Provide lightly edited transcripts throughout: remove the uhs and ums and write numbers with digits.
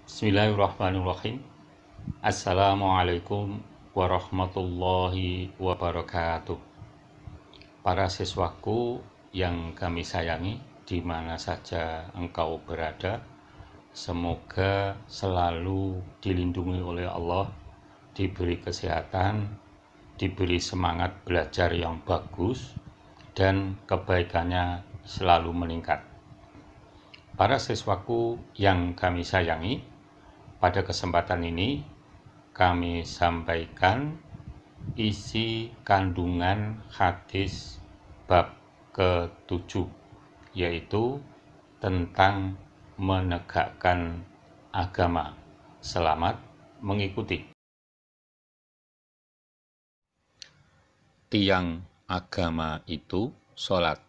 Bismillahirrahmanirrahim. Assalamualaikum warahmatullahi wabarakatuh. Para siswaku yang kami sayangi, di mana saja engkau berada, semoga selalu dilindungi oleh Allah, diberi kesehatan, diberi semangat belajar yang bagus, dan kebaikannya selalu meningkat. Para siswaku yang kami sayangi, pada kesempatan ini kami sampaikan isi kandungan hadis bab ke-7, yaitu tentang menegakkan agama. Selamat mengikuti. Tiang agama itu sholat.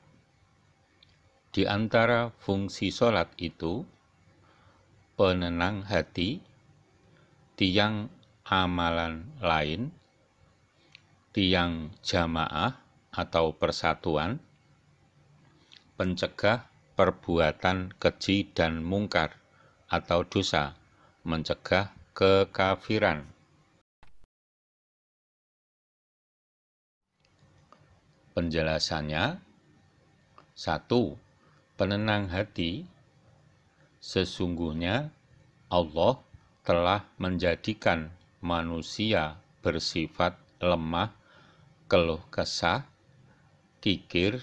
Di antara fungsi sholat itu penenang hati, tiang amalan lain, tiang jamaah atau persatuan, pencegah perbuatan keji dan mungkar atau dosa, mencegah kekafiran. Penjelasannya: 1. Penenang hati. Sesungguhnya Allah telah menjadikan manusia bersifat lemah, keluh kesah, kikir,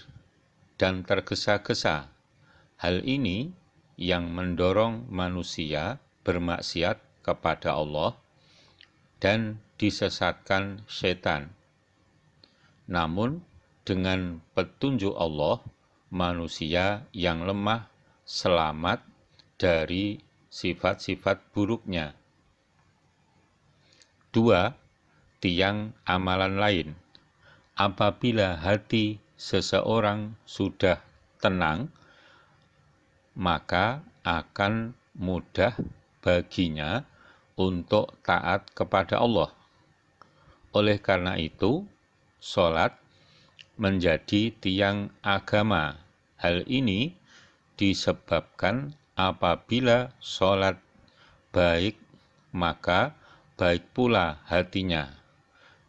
dan tergesa-gesa. Hal ini yang mendorong manusia bermaksiat kepada Allah dan disesatkan setan. Namun, dengan petunjuk Allah, manusia yang lemah selamat dari sifat-sifat buruknya. 2. Tiang amalan lain. Apabila hati seseorang sudah tenang, maka akan mudah baginya untuk taat kepada Allah. Oleh karena itu, sholat menjadi tiang agama. Hal ini disebabkan apabila sholat baik, maka baik pula hatinya.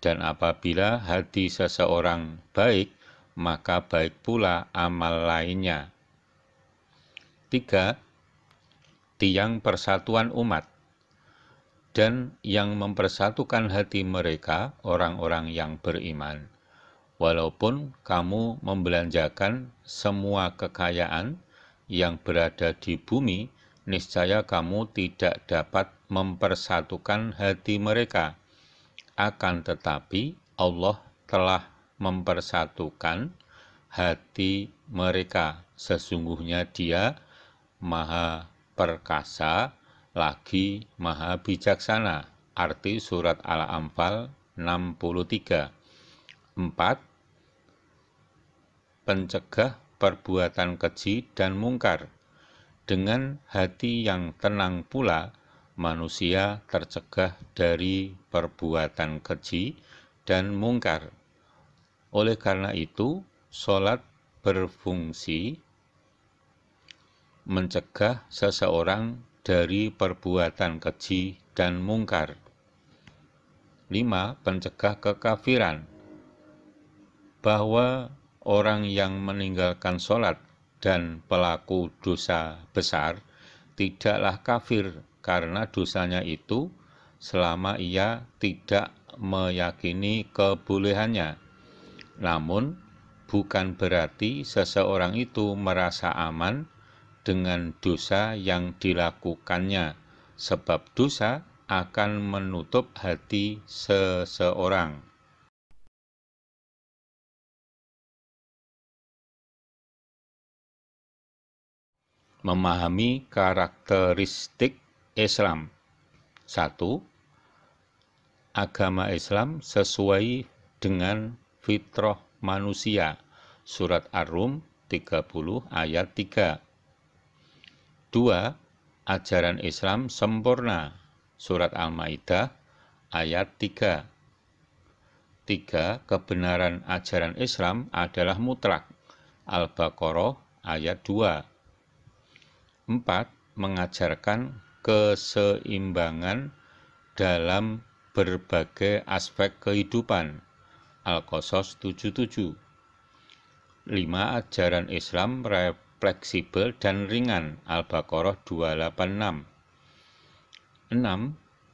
Dan apabila hati seseorang baik, maka baik pula amal lainnya. 3. Tiang persatuan umat. Dan yang mempersatukan hati mereka, orang-orang yang beriman. Walaupun kamu membelanjakan semua kekayaan yang berada di bumi, niscaya kamu tidak dapat mempersatukan hati mereka. Akan tetapi Allah telah mempersatukan hati mereka. Sesungguhnya Dia Maha Perkasa, lagi Maha Bijaksana. Arti surat Al-Anfal 63. 4. Pencegah perbuatan keji dan mungkar. Dengan hati yang tenang pula, manusia tercegah dari perbuatan keji dan mungkar. Oleh karena itu, sholat berfungsi mencegah seseorang dari perbuatan keji dan mungkar. 5. Pencegah kekafiran. Bahwa orang yang meninggalkan sholat dan pelaku dosa besar tidaklah kafir karena dosanya itu selama ia tidak meyakini kebolehannya. Namun, bukan berarti seseorang itu merasa aman dengan dosa yang dilakukannya, sebab dosa akan menutup hati seseorang. Memahami karakteristik Islam. 1. Agama Islam sesuai dengan fitrah manusia. Surat Ar-Rum 30 ayat 3. 2. Ajaran Islam sempurna. Surat Al-Maidah ayat 3. 3. Kebenaran ajaran Islam adalah mutlak. Al-Baqarah ayat 2. 4. Mengajarkan keseimbangan dalam berbagai aspek kehidupan. Al-Qasas 77. 5. Ajaran Islam fleksibel dan ringan. Al-Baqarah 286. 6.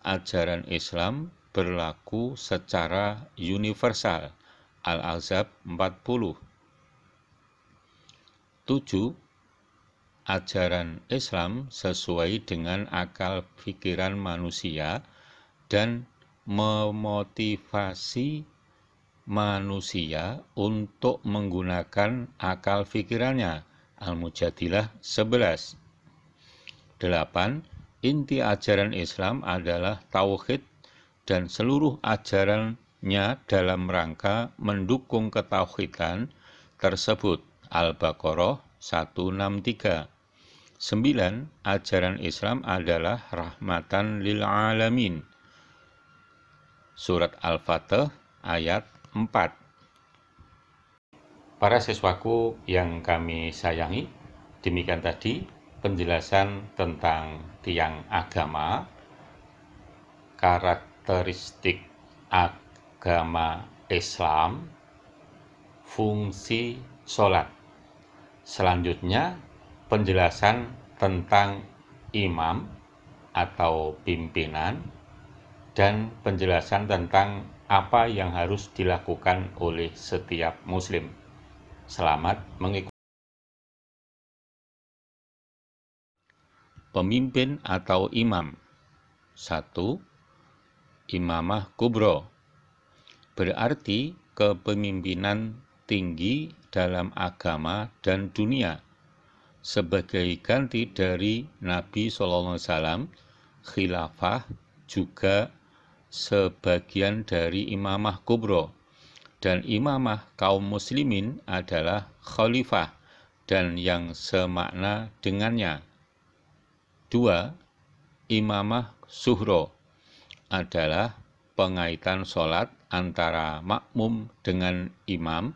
Ajaran Islam berlaku secara universal. Al-Ahzab 40. 7. Ajaran Islam sesuai dengan akal pikiran manusia dan memotivasi manusia untuk menggunakan akal pikirannya. Al-Mujadilah 11. 8. Inti ajaran Islam adalah tauhid dan seluruh ajarannya dalam rangka mendukung ketauhidan tersebut. Al-Baqarah 163. 9. Ajaran Islam adalah rahmatan lil alamin. Surat Al-Fatih ayat 4. Para siswaku yang kami sayangi, demikian tadi penjelasan tentang tiang agama, karakteristik agama Islam, fungsi sholat. Selanjutnya penjelasan tentang imam atau pimpinan dan penjelasan tentang apa yang harus dilakukan oleh setiap muslim. Selamat mengikuti. Pemimpin atau imam. 1. Imamah kubro, berarti kepemimpinan tinggi dalam agama dan dunia. Sebagai ganti dari Nabi SAW, khilafah juga sebagian dari imamah kubro, dan imamah kaum muslimin adalah khalifah dan yang semakna dengannya. 2. Imamah suhro adalah pengaitan sholat antara makmum dengan imam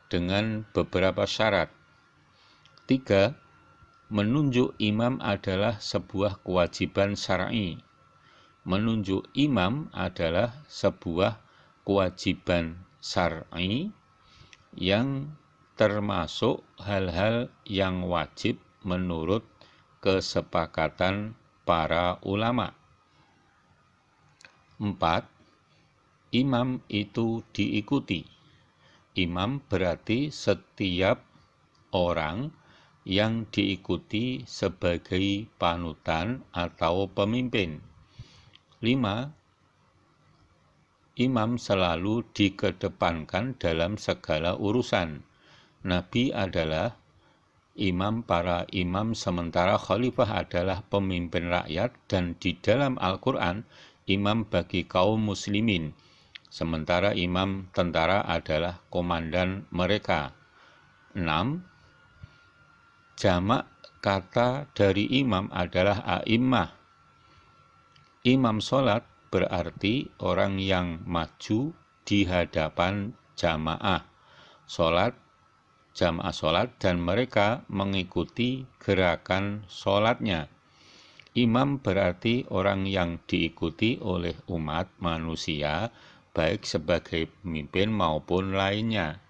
dengan beberapa syarat. 3. Menunjuk imam adalah sebuah kewajiban syar'i. Menunjuk imam adalah sebuah kewajiban syar'i yang termasuk hal-hal yang wajib menurut kesepakatan para ulama. 4. Imam itu diikuti. Imam berarti setiap orang yang diikuti sebagai panutan atau pemimpin. 5. Imam selalu dikedepankan dalam segala urusan. Nabi adalah imam para imam, sementara khalifah adalah pemimpin rakyat, dan di dalam Al-Quran, imam bagi kaum muslimin, sementara imam tentara adalah komandan mereka. 6. Jamak kata dari imam adalah a'immah. Imam sholat berarti orang yang maju di hadapan jamaah sholat dan mereka mengikuti gerakan sholatnya. Imam berarti orang yang diikuti oleh umat manusia, baik sebagai pemimpin maupun lainnya.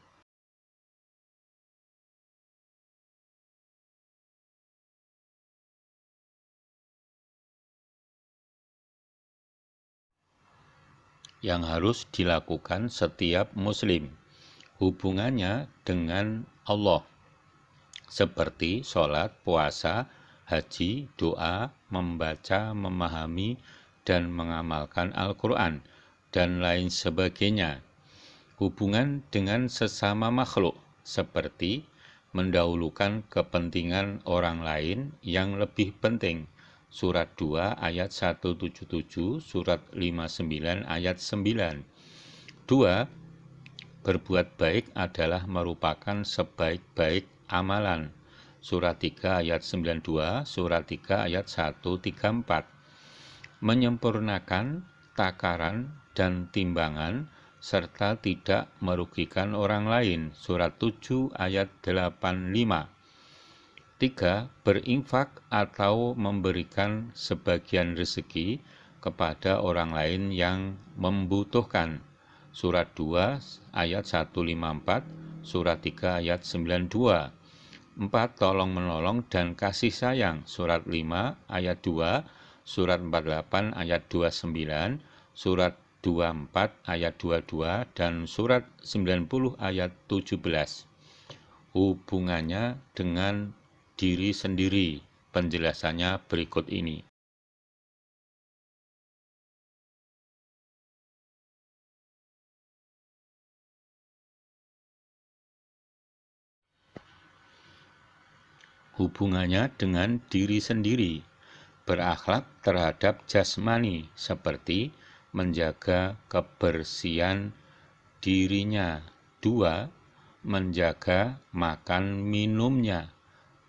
Yang harus dilakukan setiap muslim, hubungannya dengan Allah, seperti sholat, puasa, haji, doa, membaca, memahami, dan mengamalkan Al-Quran, dan lain sebagainya. Hubungan dengan sesama makhluk, seperti mendahulukan kepentingan orang lain yang lebih penting. Surat 2 ayat 177, surat 59 ayat 9. 2. Berbuat baik adalah merupakan sebaik-baik amalan. Surat 3 ayat 92, surat 3 ayat 134. Menyempurnakan takaran dan timbangan serta tidak merugikan orang lain. Surat 7 ayat 85. 3. Berinfak atau memberikan sebagian rezeki kepada orang lain yang membutuhkan. Surat 2 ayat 154, surat 3 ayat 92. 4. Tolong menolong dan kasih sayang. Surat 5 ayat 2, surat 48 ayat 29, surat 24 ayat 22, dan surat 90 ayat 17. Hubungannya dengan diri sendiri. Penjelasannya berikut ini. Hubungannya dengan diri sendiri, berakhlak terhadap jasmani seperti menjaga kebersihan dirinya. 2. Menjaga makan minumnya.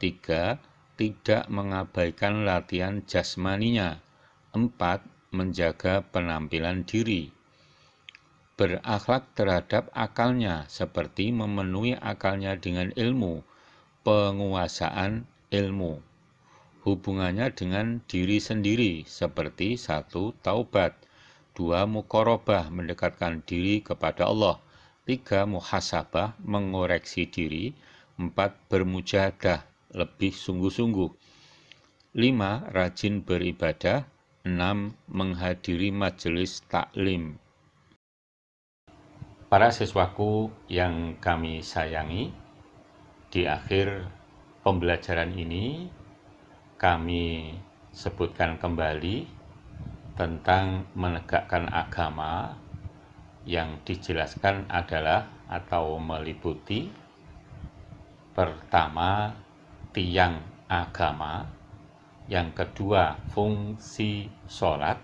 3. Tidak mengabaikan latihan jasmaninya. 4. Menjaga penampilan diri. Berakhlak terhadap akalnya seperti memenuhi akalnya dengan ilmu, penguasaan ilmu. Hubungannya dengan diri sendiri seperti 1. Taubat, 2. Muqarabah, mendekatkan diri kepada Allah, 3. Muhasabah, mengoreksi diri, 4. Bermujahadah, lebih sungguh-sungguh, 5. Rajin beribadah, 6. Menghadiri majelis taklim. Para siswaku yang kami sayangi, di akhir pembelajaran ini kami sebutkan kembali tentang menegakkan agama yang dijelaskan adalah atau meliputi: pertama, tiang agama; yang kedua, fungsi sholat;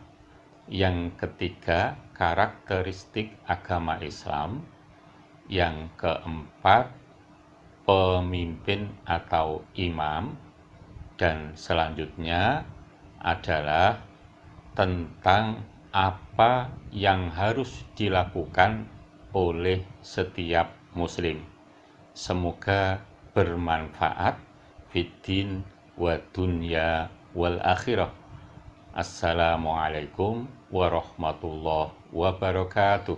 yang ketiga, karakteristik agama Islam; yang keempat, pemimpin atau imam; dan selanjutnya adalah tentang apa yang harus dilakukan oleh setiap muslim. Semoga bermanfaat fiddin wa dunya wal akhirah. Assalamualaikum warahmatullahi wabarakatuh.